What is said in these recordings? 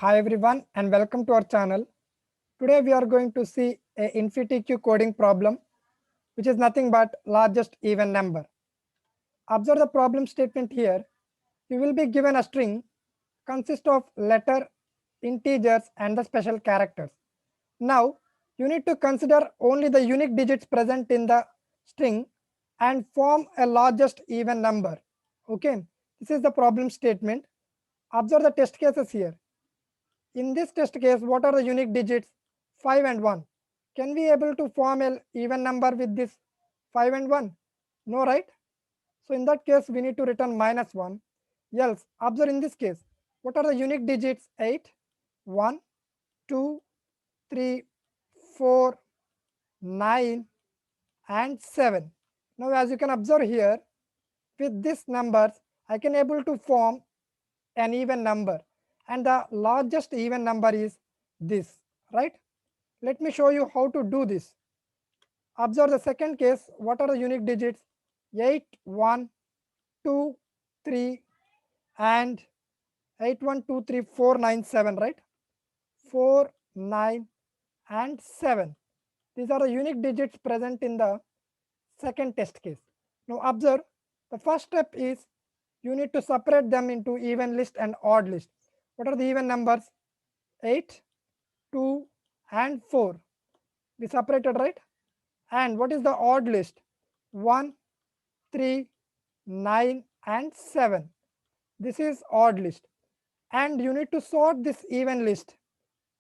Hi everyone and welcome to our channel. Today we are going to see a InfinityQ coding problem which is nothing but largest even number. Observe the problem statement here. You will be given a string consist of letter, integers and the special characters. Now you need to consider only the unique digits present in the string and form a largest even number. Okay, this is the problem statement. Observe the test cases here. In this test case, what are the unique digits? 5 and 1. Can we able to form an even number with this 5 and 1? No, right? So in that case, we need to return -1. Else, observe in this case, what are the unique digits? 8, 1, 2, 3, 4, 9, and 7. Now as you can observe here, with these numbers, I can able to form an even number, and the largest even number is this, right? Let me show you how to do this. Observe the second case. What are the unique digits? 8, 1, 2, 3, and 8, 1, 2, 3, 4, 9, 7, right? 4, 9, and 7. These are the unique digits present in the second test case. Now observe, the first step is you need to separate them into even list and odd list. What are the even numbers? 8, 2, and 4. We separated, right? And what is the odd list? 1, 3, 9, and 7. This is odd list. And you need to sort this even list.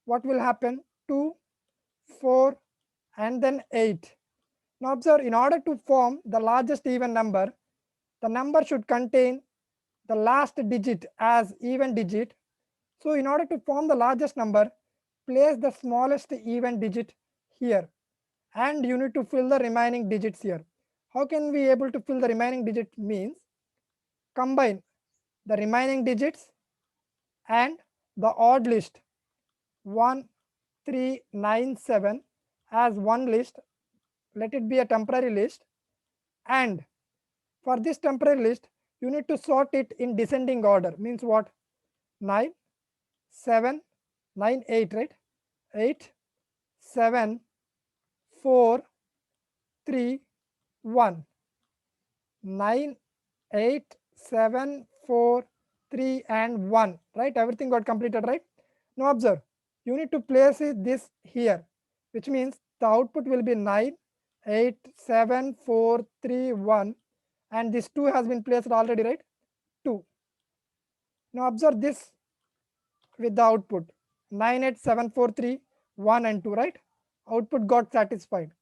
What will happen? 2, 4, and then 8. Now observe, in order to form the largest even number, the number should contain the last digit as even digit. So in order to form the largest number, place the smallest even digit here, and you need to fill the remaining digits here. How can we able to fill the remaining digit? Means combine the remaining digits and the odd list 1, 3, 9, 7 as one list. Let it be a temporary list, and for this temporary list you need to sort it in descending order. Means what? 9, 7, 9, 8, right? 8, 7, 4, 3, 1. 9, 8, 7, 4, 3, and 1, right? Everything got completed, right? Now observe, you need to place this here, which means the output will be 9, 8, 7, 4, 3, 1, and this 2 has been placed already, right? 2. Now observe this with the output 9, 8, 7, 4, 3, 1, and 2, right? Output got satisfied.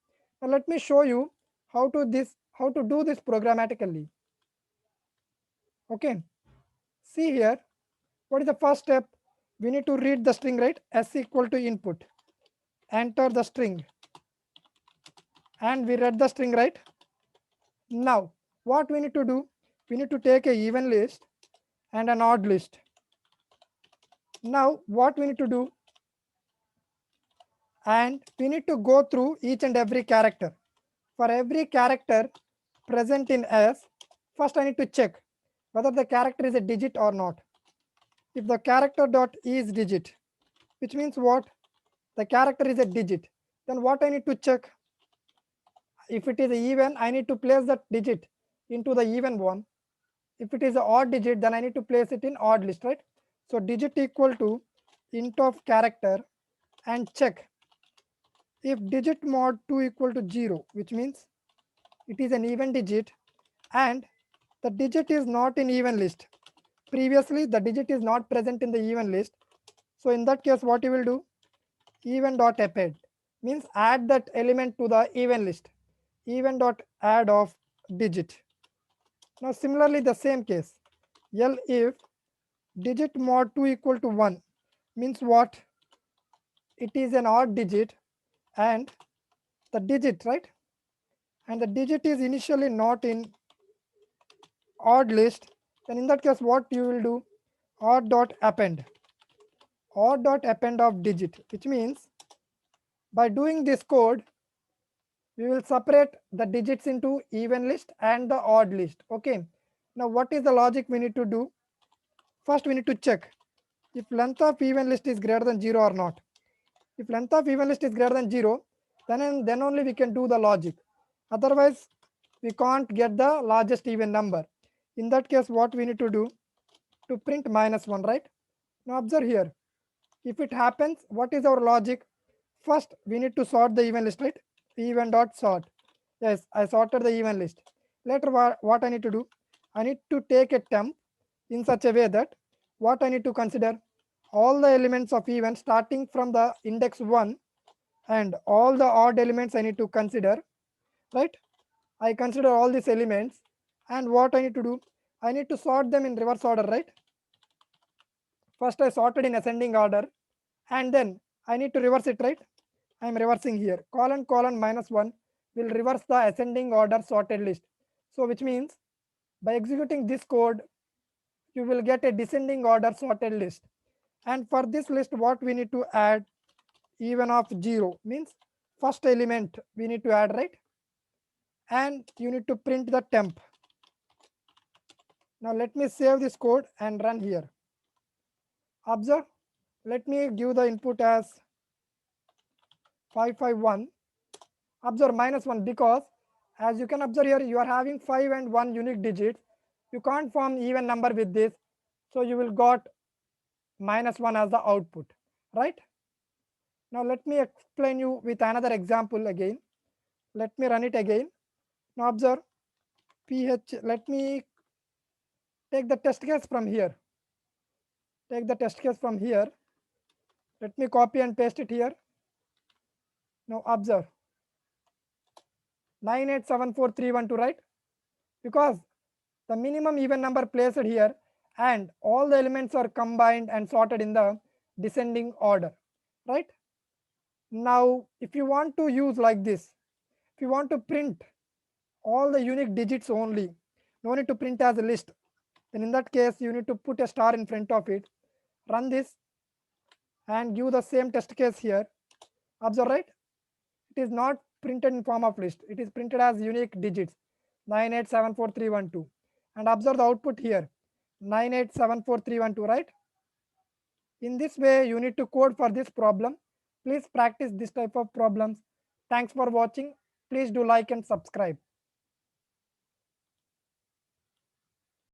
Now let me show you how to do this programmatically. Okay, see here, what is the first step? We need to read the string, right? S equal to input, enter the string, and we read the string, right? Now what we need to do? We need to take a even list and an odd list. Now what we need to do? And we need to go through each and every character. For every character present in S, first I need to check whether the character is a digit or not. If the character dot is digit, which means what? The character is a digit, then what I need to check? If it is even, I need to place that digit into the even one. If it is an odd digit, then I need to place it in odd list, right? So digit equal to int of character, and check if digit mod 2 equal to 0, which means it is an even digit and the digit is not in even list. Previously the digit is not present in the even list. So in that case what you will do? Even dot append means add that element to the even list. Even dot add of digit. Now similarly the same case, L if digit mod 2 equal to 1 means what? It is an odd digit and the digit, right? And the digit is initially not in odd list, then in that case what you will do? Odd dot append. Odd dot append of digit, which means by doing this code we will separate the digits into even list and the odd list. Okay, now what is the logic we need to do? First we need to check if length of even list is greater than 0 or not. If length of even list is greater than 0, then only we can do the logic. Otherwise, we can't get the largest even number. In that case, what we need to do? To print -1, right? Now observe here. If it happens, what is our logic? First, we need to sort the even list, right? Even dot sort. Yes, I sorted the even list. Later, what I need to do? I need to take a temp in such a way that what I need to consider all the elements of even starting from the index 1 and all the odd elements I need to consider, right? I consider all these elements, and what I need to do? I need to sort them in reverse order, right? First I sorted in ascending order, and then I need to reverse it, right? I am reversing here. Colon -1 will reverse the ascending order sorted list. So which means by executing this code, you will get a descending order sorted list. And for this list, what we need to add? Even of 0 means first element we need to add, right? And you need to print the temp. Now let me save this code and run here. Observe, let me give the input as 551. Observe -1, because as you can observe here, you are having 5 and 1 unique digits. You can't form even number with this, so you will got -1 as the output, right? Now let me explain you with another example again. Let me run it again. Now observe, let me take the test case from here. Take the test case from here. Let me copy and paste it here. Now observe, 9874312, right? Because the minimum even number placed here and all the elements are combined and sorted in the descending order, right? Now if you want to use like this, if you want to print all the unique digits only, no need to print as a list, then in that case you need to put a star in front of it, run this and give the same test case here. Observe, right? It is not printed in form of list, it is printed as unique digits 9874312, and observe the output here 9874312, right? In this way you need to code for this problem. Please practice this type of problems. Thanks for watching. Please do like and subscribe.